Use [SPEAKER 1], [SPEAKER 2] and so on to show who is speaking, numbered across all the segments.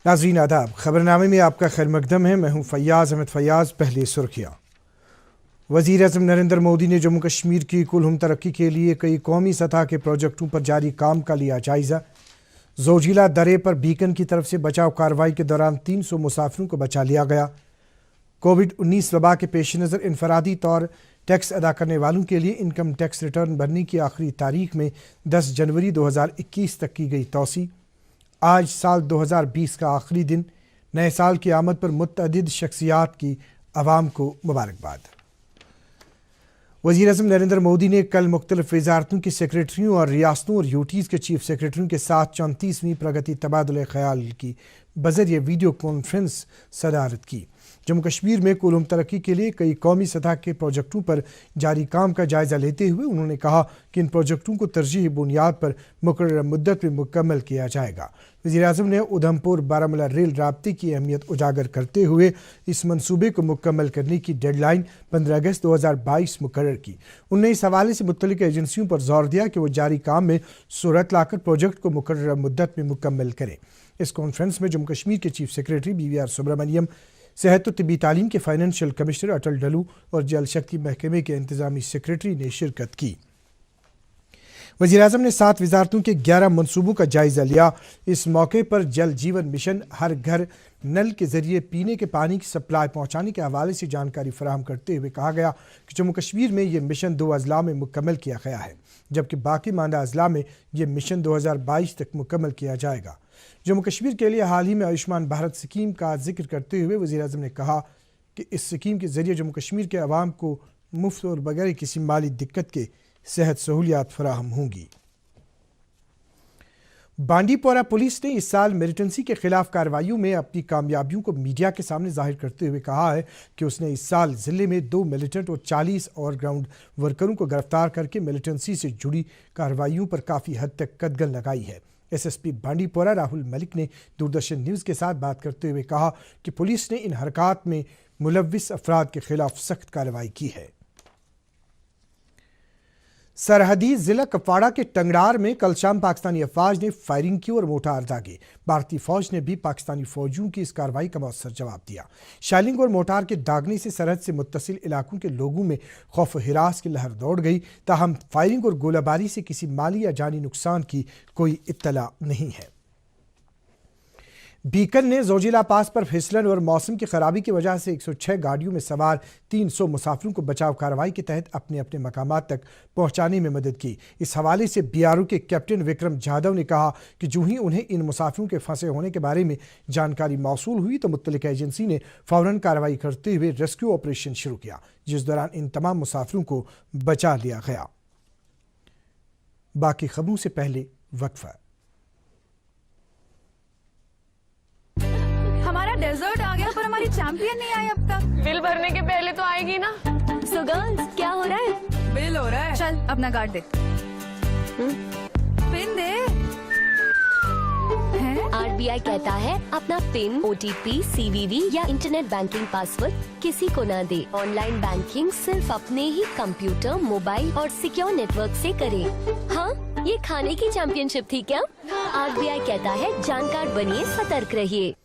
[SPEAKER 1] नाज़रीन आदाब, खबरनामे में आपका खैर मकदम है। मैं हूँ फैयाज़ अहमद फैयाज़। पहले सुर्खियाँ। वज़ीर आज़म नरेंद्र मोदी ने जम्मू कश्मीर की कुलहम तरक्की के लिए कई कौमी सतह के प्रोजेक्टों पर जारी काम का लिया जायज़ा। जोजिला दरे पर बीकन की तरफ से बचाव कार्रवाई के दौरान 300 मुसाफिरों को बचा लिया गया। कोविड-19 वबा के पेश नज़र इनफरादी तौर टैक्स अदा करने वालों के लिए इनकम टैक्स रिटर्न भरने की आखिरी तारीख में 10 जनवरी 2021 तक की गई तौसी। आज साल 2020 का आखिरी दिन। नए साल की आमद पर मुतअद्दिद शख्सियात की अवाम को मुबारकबाद। वज़ीर आज़म नरेंद्र मोदी ने कल मुख्तलिफ वज़ारतों के सेक्रेटरियों और रियासतों और यूटीज़ के चीफ सेक्रेटरियों के साथ 34वीं प्रगति तबादुल ख्याल की बज़रिए वीडियो कॉन्फ्रेंस सदारत की। जम्मू कश्मीर में कुलहम तरक्की के लिए कई कौमी सतह के प्रोजेक्टों पर जारी काम का जायज़ा लेते हुए उन्होंने कहा कि इन प्रोजेक्टों को तरजीही बुनियाद पर मुकर्रर मुद्दत में मुकम्मल किया जाएगा। वज़ीर आज़म ने उधमपुर बारामूला रेल राब्ते की अहमियत उजागर करते हुए इस मंसूबे को मुकम्मल करने की डेडलाइन 15 अगस्त 2022 मुकर्रर की। उन्होंने इस हवाले से मुख्तलिफ एजेंसियों पर जोर दिया कि वो जारी काम में सूरत लाकर प्रोजेक्ट को मुकर्रर मुद्दत में मुकम्मल करें। इस कॉन्फ्रेंस में जम्मू कश्मीर के चीफ सेक्रेटरी BVR सुब्रमण्यम, सेहत और तिब्बी तालीम के फाइनेंशियल कमिश्नर अटल डलू और जल शक्ति महकमे के इंतजामी सेक्रेटरी ने शिरकत की। वज़ीर आज़म ने 7 वज़ारतों के 11 मनसूबों का जायज़ा लिया। इस मौके पर जल जीवन मिशन, हर घर नल के ज़रिए पीने के पानी की सप्लाई पहुँचाने के हवाले से जानकारी फराहम करते हुए कहा गया कि जम्मू कश्मीर में ये मिशन 2 अज़ला में मुकम्मल किया गया है, जबकि बाकी मानदा अज़ला में ये मिशन 2022 तक मुकम्मल किया जाएगा। जम्मू कश्मीर के लिए हाल ही में आयुष्मान भारत स्कीम का जिक्र करते हुए वज़ीर आज़म ने कहा कि इस स्कीम के ज़रिए जम्मू कश्मीर के अवाम को मुफ्त और बगैर किसी माली दिक्कत के सेहत सहूलियात फराहम होंगी। बांडीपोरा पुलिस ने इस साल मिलिटेंसी के खिलाफ कार्रवाइयों में अपनी कामयाबियों को मीडिया के सामने जाहिर करते हुए कहा है कि उसने इस साल ज़िले में 2 मिलिटेंट और 40 और ग्राउंड वर्करों को गिरफ्तार करके मिलिटेंसी से जुड़ी कार्रवाइयों पर काफ़ी हद तक कदगन लगाई है। SSP बांडीपोरा राहुल मलिक ने दूरदर्शन न्यूज़ के साथ बात करते हुए कहा कि पुलिस ने इन हरकत में मुलव्विस अफराद के खिलाफ सख्त कार्रवाई की है। सरहदी जिला कुपवाड़ा के टंगड़ार में कल शाम पाकिस्तानी अफवाज ने फायरिंग की और मोर्टार दागे। भारतीय फौज ने भी पाकिस्तानी फौजियों की इस कार्रवाई का मौसर जवाब दिया। शैलिंग और मोर्टार के दागने से सरहद से मुत्तसिल इलाकों के लोगों में खौफ व हिरास की लहर दौड़ गई। ताहम फायरिंग और गोलाबारी से किसी माली या जानी नुकसान की कोई इत्तला नहीं है। बीकन ने जोजिला पास पर फिसलन और मौसम की खराबी की वजह से 106 गाड़ियों में सवार 300 मुसाफिरों को बचाव कार्रवाई के तहत अपने अपने मकामात तक पहुंचाने में मदद की। इस हवाले से BRO के कैप्टन विक्रम जाधव ने कहा कि जो ही उन्हें इन मुसाफिरों के फंसे होने के बारे में जानकारी मौसूल हुई तो मुत्तलिका एजेंसी ने फौरन कार्रवाई करते हुए रेस्क्यू ऑपरेशन शुरू किया, जिस दौरान इन तमाम मुसाफिरों को बचा लिया गया। बाकी खबरों से पहले वक्फा।
[SPEAKER 2] डेजर्ट आ गया पर हमारी चैंपियन नहीं आई अब तक।
[SPEAKER 3] बिल भरने के पहले तो आएगी ना।
[SPEAKER 2] सो गर्ल्स, क्या हो रहा है? बिल हो रहा है। चल अपना कार्ड दे। पिन दे।
[SPEAKER 4] RBI कहता है अपना पिन, OTP, CVV या इंटरनेट बैंकिंग पासवर्ड किसी को ना दे। ऑनलाइन बैंकिंग सिर्फ अपने ही कंप्यूटर, मोबाइल और सिक्योर नेटवर्क से करें। हाँ, ये खाने की चैंपियनशिप थी क्या? RBI कहता है जानकार बनिए, सतर्क रहिए।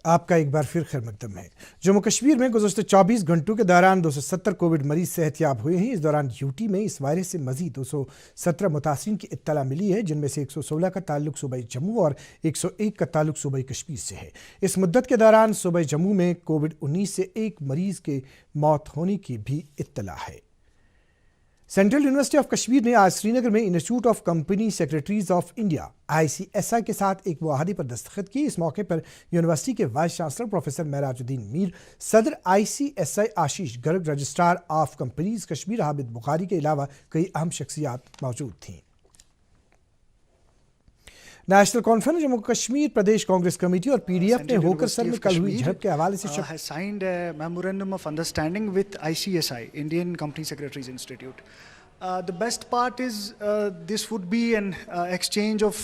[SPEAKER 1] आपका एक बार फिर खैर मकदम है। जम्मू कश्मीर में गुज़श्ते 24 घंटों के दौरान 270 कोविड मरीज सेहतयाब हुए हैं। इस दौरान यूटी में इस वायरस से मजीद 217 मुतासिरीन की इत्तला मिली है, जिनमें से 116 का ताल्लुक सूबाई जम्मू और 101 का ताल्लुक सूबाई कश्मीर से है। इस मुद्दत के दौरान सूबाई जम्मू में कोविड-19 से एक मरीज के मौत होने की भी इत्तला है। सेंट्रल यूनिवर्सिटी ऑफ कश्मीर ने आज श्रीनगर में institute of company secretaries of India ICSI के साथ एक मुआहदे पर दस्तखत की। इस मौके पर यूनिवर्सिटी के vice chancellor professor Mehrajuddin Mir, सदर ICSI Ashish Garg, registrar of companies Kashmir Hamid Bukhari के अलावा कई अहम शख्सियात मौजूद थीं। नेशनल कॉन्फ्रेंस जम्मू कश्मीर प्रदेश कांग्रेस कमेटी और PDF ने होकर सर में कल हुई झड़प के हवाले से
[SPEAKER 5] has signed a memorandum of understanding with ICSI, Indian Company Secretaries Institute. The best part is this would be an exchange of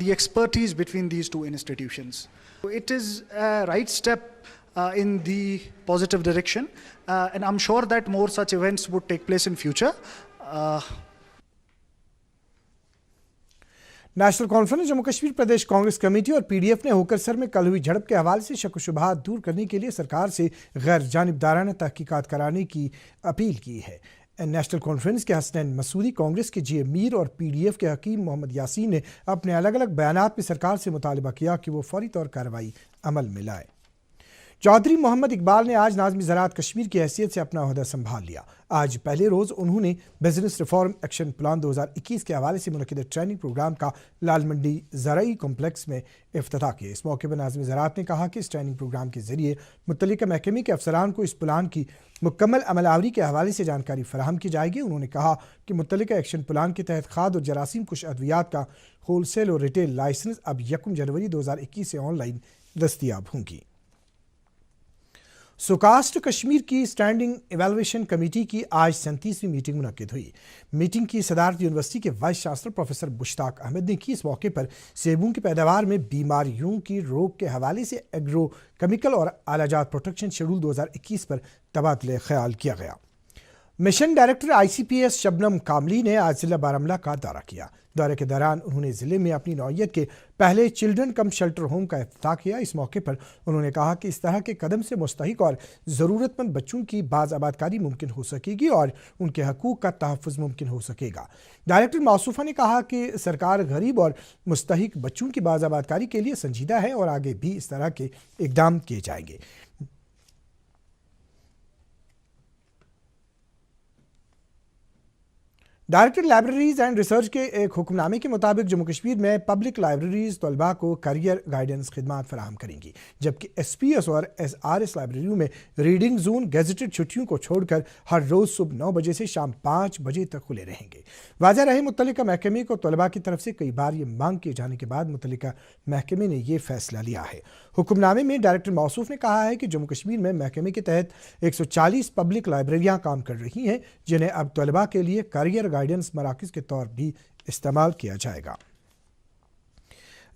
[SPEAKER 5] the expertise between these two institutions. It is a right step in the positive direction, and I'm sure that more such events would take place in future.
[SPEAKER 1] National conference Jammu Kashmir Pradesh Congress committee और PDF ने होकरसर में कल हुई झड़प के हवाले से शक व शुबहात दूर करने के लिए सरकार से गैर जानिबदाराना तहकीकात कराने की अपील की है। नेशनल कॉन्फ्रेंस के हसनैन मसूदी, कांग्रेस के जी मीर और पीडीएफ के हकीम मोहम्मद यासीन ने अपने अलग अलग बयानात में सरकार से मुतालबा किया कि वो फौरी तौर कार्रवाई अमल में लाए। चौधरी मोहम्मद इकबाल ने आज नाज़मी ज़राअत कश्मीर की हैसियत से अपना ओहदा संभाल लिया। आज पहले रोज़ उन्होंने बिजनेस रिफॉर्म एक्शन प्लान 2021 के हवाले से मुनक़िद ट्रेनिंग प्रोग्राम का लाल मंडी ज़राई कॉम्प्लेक्स में इफ्तिताह किया। इस मौके पर नाज़मी ज़राअत ने कहा कि इस ट्रेनिंग प्रोग्राम के ज़रिए मुतल्लिका महकमे के अफसरान को इस प्लान की मुकम्मल अमलावरी के हवाले से जानकारी फराहम की जाएगी। उन्होंने कहा कि मुतल्लिका एक्शन प्लान के तहत खाद और जरासीम कुश अद्वियात का होलसेल और रिटेल लाइसेंस अब 1 जनवरी 2021 से ऑनलाइन दस्तयाब होंगी। सुकास्ट कश्मीर की स्टैंडिंग इवैल्यूएशन कमेटी की आज 37वीं मीटिंग मुनक्किद हुई। मीटिंग की सदारत यूनिवर्सिटी के vice chancellor professor Mushtaq Ahmed ने की। इस मौके पर सेबों की पैदावार में बीमारियों की रोक के हवाले से एग्रो केमिकल और आलाजात प्रोटेक्शन शेड्यूल 2021 पर तबादले ख्याल किया गया। मिशन डायरेक्टर ICPS शबनम कामली ने आज जिला बारामूला का दौरा किया। दौरे के दौरान उन्होंने जिले में अपनी नौयत के पहले चिल्ड्रन कम शेल्टर होम का इफ्तिताह किया। इस मौके पर उन्होंने कहा कि इस तरह के कदम से मुस्तहिक और ज़रूरतमंद बच्चों की बाज़ आबादकारी मुमकिन हो सकेगी और उनके हकूक़ का तहफ़्फ़ुज़ मुमकिन हो सकेगा। डायरेक्टर मौसूफ़ा ने कहा कि सरकार गरीब और मुस्तहिक बच्चों की बाज़ आबादकारी के लिए संजीदा है और आगे भी इस तरह के इक़दाम किए जाएंगे। डायरेक्टर लाइब्रेरीज एंड रिसर्च के एक हुक्मनामे के मुताबिक जम्मू कश्मीर में पब्लिक लाइब्रेरीज तलबा को करियर गाइडेंस खिदमात फराहम करेंगी, जबकि SPS और SRS लाइब्रेरियों में रीडिंग जोन गेजेटेड छुट्टियों को छोड़कर हर रोज़ सुबह 9 बजे से शाम 5 बजे तक खुले रहेंगे। वाज़ह रहे मुतल्लिका महकमे को तलबा की तरफ से कई बार ये मांग किए जाने के बाद मुतल्लिका महकमे ने ये फैसला लिया है। हुक्मनामे में डायरेक्टर मौसूफ ने कहा है कि जम्मू कश्मीर में महकमे के तहत 140 पब्लिक लाइब्रेरियाँ काम कर रही हैं, जिन्हें अब तलबा के लिए करियर गाइडेंस मराकज़ के तौर भी इस्तेमाल किया जाएगा।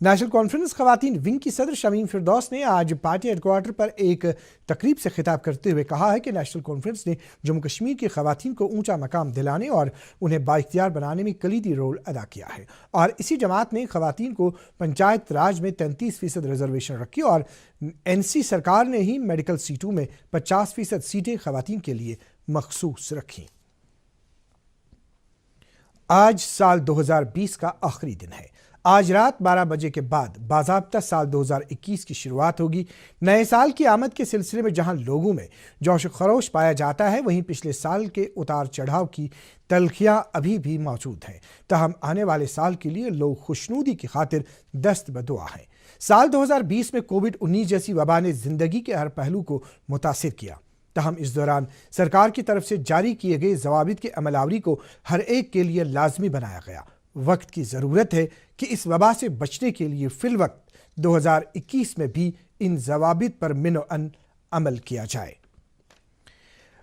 [SPEAKER 1] नेशनल कॉन्फ्रेंस खवातीन विंग की सदर शमीम फिरदौस ने आज पार्टी हेडक्वार्टर पर एक तकरीब से खिताब करते हुए कहा है कि नेशनल कॉन्फ्रेंस ने जम्मू कश्मीर की खवातीन को ऊंचा मकाम दिलाने और उन्हें बाइख्तियार बनाने में कलीदी रोल अदा किया है और इसी जमात ने खवातीन को पंचायत राज में 33% रिजर्वेशन रखी और NC सरकार ने ही मेडिकल सीटों में 50% सीटें खवातीन के लिए मखसूस रखी। आज साल 2020 का आखिरी दिन है। आज रात 12 बजे के बाद बाज़ाब्ता साल 2021 की शुरुआत होगी। नए साल की आमद के सिलसिले में जहां लोगों में जोश खरोश पाया जाता है, वहीं पिछले साल के उतार चढ़ाव की तलखियां अभी भी मौजूद हैं। ताहम आने वाले साल के लिए लोग खुशनूदी की खातिर दस्त बदुआ हैं। साल 2020 में कोविड-19 जैसी वबा ने जिंदगी के हर पहलू को मुतासिर किया। ताहम इस दौरान सरकार की तरफ से जारी किए गए ज़वाबित की अमलावरी को हर एक के लिए लाजमी बनाया गया। वक्त की ज़रूरत है कि इस वबा से बचने के लिए फिल वक्त 2021 में भी इन ज़वाबित पर मिनो-अन अमल किया जाए।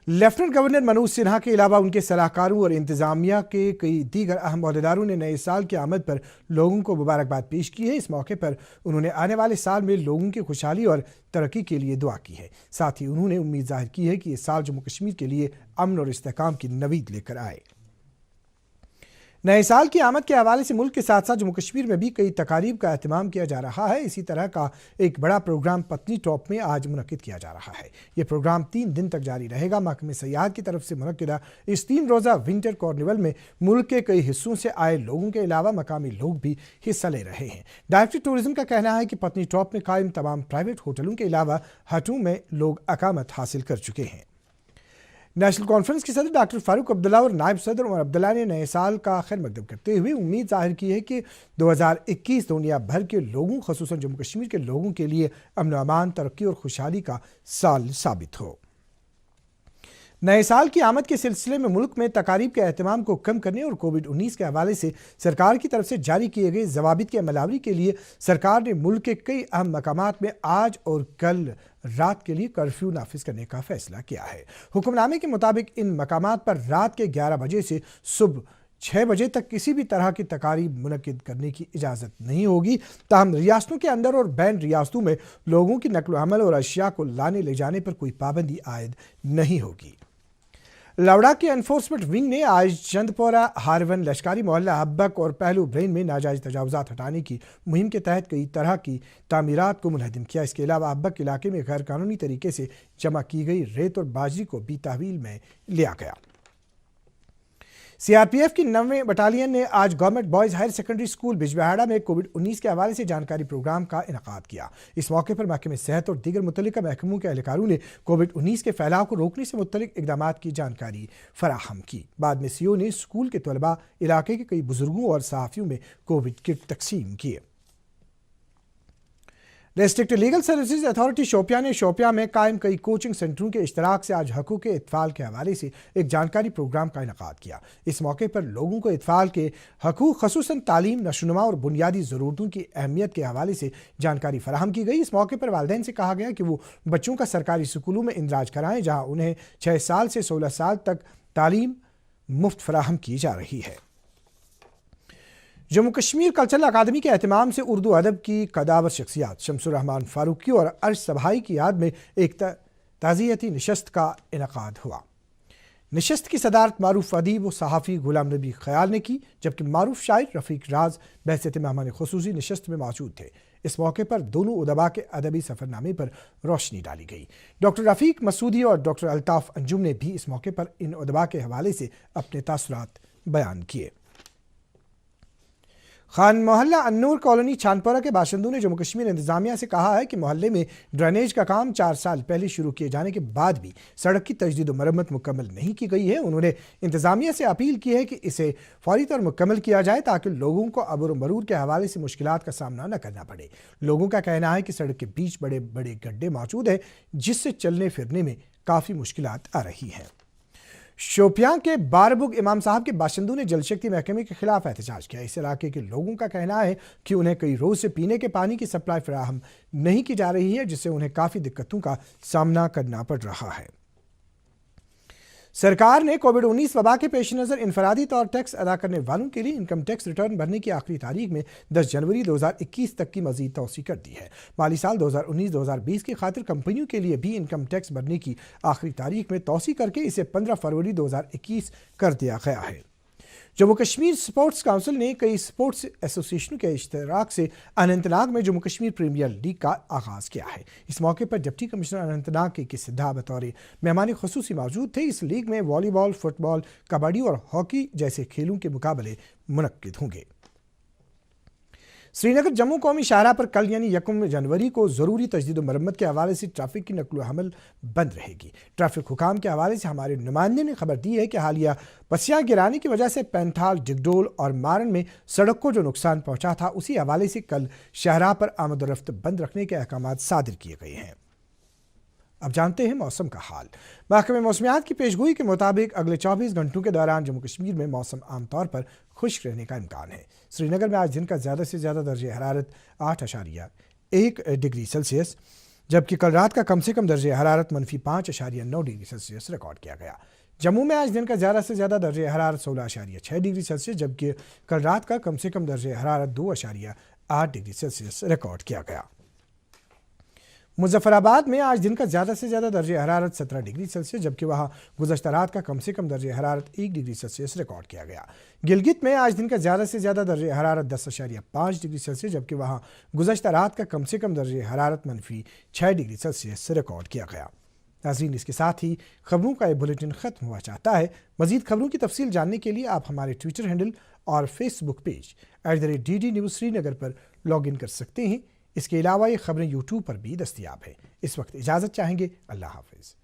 [SPEAKER 1] लेफ्टिनेंट गवर्नर मनोज सिन्हा के अलावा उनके सलाहकारों और इंतजामिया के कई दीगर अहम ओहदेदारों ने नए साल की आमद पर लोगों को मुबारकबाद पेश की है। इस मौके पर उन्होंने आने वाले साल में लोगों की खुशहाली और तरक्की के लिए दुआ की है। साथ ही उन्होंने उम्मीद जाहिर की है कि ये साल जम्मू कश्मीर के लिए अमन और इस्तेहकाम की नवीद लेकर आए। नए साल की आमद के हवाले से मुल्क के साथ साथ जम्मू कश्मीर में भी कई तकारीब का एहतमाम किया जा रहा है। इसी तरह का एक बड़ा प्रोग्राम पत्नी टॉप में आज मुनक्किद किया जा रहा है। ये प्रोग्राम 3 दिन तक जारी रहेगा। महकमे सयाहत की तरफ से मुनक्किदा इस 3 रोज़ा विंटर कार्निवल में मुल्क के कई हिस्सों से आए लोगों के अलावा मकामी लोग भी हिस्सा ले रहे हैं। डायरेक्टर टूरिज्म का कहना है कि पत्नी टॉप में कायम तमाम प्राइवेट होटलों के अलावा हटों में लोग अकामत हासिल कर चुके हैं। नेशनल कॉन्फ्रेंस के सदर डॉक्टर फारूक अब्दुल्ला और नायब सदर उमर अब्दुल्ला ने नए साल का खैर मकदम करते हुए उम्मीद जाहिर की है कि 2021 दुनिया भर के लोगों, ख़ुसूसन जम्मू कश्मीर के लोगों के लिए अमन अमान, तरक्की और खुशहाली का साल साबित हो। नए साल की आमद के सिलसिले में मुल्क में तकारीब के एहतमाम को कम करने और कोविड-19 के हवाले से सरकार की तरफ से जारी किए गए ज़वाबित की अमलावरी के लिए सरकार ने मुल्क के कई अहम मकामात में आज और कल रात के लिए कर्फ्यू नाफिज करने का फैसला किया है। हुक्मनामे के मुताबिक इन मकामात पर रात के 11 बजे से सुबह 6 बजे तक किसी भी तरह की तकारीब मुनक्किद करने की इजाज़त नहीं होगी। ताहम रियासतों के अंदर और बैन रियासतों में लोगों की नकल अमल और अशिया को लाने ले जाने पर कोई पाबंदी आयद नहीं होगी। लावड़ा के एनफोर्समेंट विंग ने आज चंदपोरा हारवन लश्कारी मोहल्ला हब्बक और पहलू ब्रेन में नाजायज तजावुजात हटाने की मुहिम के तहत कई तरह की तामीरात को मुनहदम किया। इसके अलावा हब्बक इलाके में गैर कानूनी तरीके से जमा की गई रेत और बाजरी को भी तहवील में लिया गया। सीआरपीएफ की 9वीं बटालियन ने आज government boys higher secondary school Bijbehara में कोविड-19 के हवाले से जानकारी प्रोग्राम का इनेकाद किया। इस मौके पर महकमे सेहत और दीगर मुतल्लिका महकमों के एहलकारों ने कोविड-19 के फैलाव को रोकने से मुतल्लिक इकदामात की जानकारी फराहम की। बाद में सीओ ने स्कूल के तलबा, इलाके के कई बुजुर्गों और सहाफ़ियों में कोविड किट तकसीम किए। District legal services authority Shopian ने शोपियां में कायम कई कोचिंग सेंटरों के इश्तराक से आज हकूक़ इत्फ़ाल के हवाले से एक जानकारी प्रोग्राम का इनेकाद किया। इस मौके पर लोगों को इत्फ़ाल के हकूक़ ख़ुसूसन तालीम, नशोनुमा और बुनियादी ज़रूरतों की अहमियत के हवाले से जानकारी फराहम की गई। इस मौके पर वालिदैन से कहा गया कि वो बच्चों का सरकारी स्कूलों में इंदराज कराएँ, जहाँ उन्हें 6 साल से 16 साल तक तालीम मुफ्त फराहम की जा रही है। जम्मू कश्मीर कल्चरल अकादमी के एहतमाम से उर्दू अदब की कदावर शख्सियात शमसुर रहमान फारूकी और अर्श सभाई की याद में एक ताज़ियती नशस्त का इनेकाद हुआ। नशस्त की सदारत मारूफ अदीब व सहाफ़ी गुलाम नबी ख़याल ने की, जबकि मारूफ शायर रफ़ीक राज बहसत मेहमान ख़ुसूसी नशस्त में मौजूद थे। इस मौके पर दोनों उदबा के अदबी सफ़रनामे पर रोशनी डाली गई। डॉक्टर रफ़ीक मसूदी और डॉक्टर अल्ताफ़ अंजुम ने भी इस मौके पर इन उदबा के हवाले से अपने तासुरात बयान किए। खान मोहल्ला अन्नूर कॉलोनी छानपुरा के बाशिंदों ने जम्मू कश्मीर इंतजामिया से कहा है कि मोहल्ले में ड्रेनेज का काम 4 साल पहले शुरू किए जाने के बाद भी सड़क की तजदीद व मरम्मत मुकम्मल नहीं की गई है। उन्होंने इंतजामिया से अपील की है कि इसे फौरी तौर मुकम्मल किया जाए ताकि लोगों को अबूर मरूर के हवाले से मुश्किलात का सामना न करना पड़े। लोगों का कहना है कि सड़क के बीच बड़े बड़े गड्ढे मौजूद हैं, जिससे चलने फिरने में काफ़ी मुश्किलात आ रही हैं। शोपियां के बारबुग इमाम साहब के बाशिंदों ने जल शक्ति महकमे के खिलाफ एहतजाज किया। इस इलाके के लोगों का कहना है कि उन्हें कई रोज से पीने के पानी की सप्लाई फराहम नहीं की जा रही है, जिससे उन्हें काफ़ी दिक्कतों का सामना करना पड़ रहा है। सरकार ने कोविड-19 वबा के पेश नज़र इनफरादी तौर टैक्स अदा करने वालों के लिए इनकम टैक्स रिटर्न भरने की आखिरी तारीख में 10 जनवरी 2021 तक की मजीद तौसी कर दी है। माली साल 2019-2020 की खातिर कंपनियों के लिए भी इनकम टैक्स भरने की आखिरी तारीख में तौसी करके इसे 15 फरवरी 2021 कर दिया गया है। जम्मू कश्मीर स्पोर्ट्स काउंसिल ने कई स्पोर्ट्स एसोसिएशनों के इश्तराक से अनंतनाग में जम्मू कश्मीर प्रीमियर लीग का आगाज़ किया है। इस मौके पर डिप्टी कमिश्नर अनंतनाग के सिद्धा बतौर मेहमान खुसूसी मौजूद थे। इस लीग में वॉलीबॉल, फुटबॉल, कबड्डी और हॉकी जैसे खेलों के मुकाबले मुनक्किद होंगे। श्रीनगर जम्मू कौमी शाहराह पर कल यानी 1 जनवरी को ज़रूरी तजदीद व मरम्मत के हवाले से ट्रैफिक की नकलो हमल बंद रहेगी। ट्रैफिक हुकाम के हवाले से हमारे नुमाइंदे ने खबर दी है कि हालिया पसियाँ गिराने की वजह से पैंथाल, डिगडोल और मारन में सड़क को जो नुकसान पहुँचा था, उसी हवाले से कल शाहराह पर आमद और रफ्त बंद रखने के अहकाम सादिर किए गए हैं। अब जानते हैं मौसम का हाल। महकमे मौसमियात की पेशगोई के मुताबिक अगले 24 घंटों के दौरान जम्मू कश्मीर में मौसम आमतौर पर खुश्क रहने का इम्कान है। श्रीनगर में आज दिन का ज़्यादा से ज़्यादा दर्जे हरारत 8.1 डिग्री सेल्सियस, जबकि कल रात का कम से कम दर्जे हरारत -5.9 डिग्री सेल्सियस रिकॉर्ड किया गया। जम्मू में आज दिन का ज़्यादा से ज़्यादा दर्जे हरारत 16.6 डिग्री सेल्सियस, जबकि कल रात का कम से कम दर्जे हरारत 2.8 डिग्री सेल्सियस रिकॉर्ड किया गया। मुजफ्फराबाद में आज दिन का ज़्यादा से ज़्यादा दर्जे हरारत 17 डिग्री सेल्सियस, जबकि वहाँ गुज़श्ता रात का कम से कम दर्जे हरारत 1 डिग्री सेल्सियस रिकॉर्ड किया गया। गिलगित में आज दिन का ज़्यादा से ज़्यादा दर्जे हरारत 10.5 डिग्री सेल्सियस, जबकि वहाँ गुज़श्ता रात का कम से कम दर्जे हरारत -6 डिग्री सेल्सियस रिकॉर्ड किया गया। नाज़रीन, इसके साथ ही खबरों का ये बुलेटिन ख़त्म हुआ चाहता है। मज़ीद खबरों की तफसील जानने के लिए आप हमारे ट्विटर हैंडल और Facebook page @DD news Srinagar पर लॉग इन कर सकते हैं। इसके अलावा ये खबरें यूट्यूब पर भी दस्तयाब है। इस वक्त इजाज़त चाहेंगे। अल्लाह हाफ़िज़।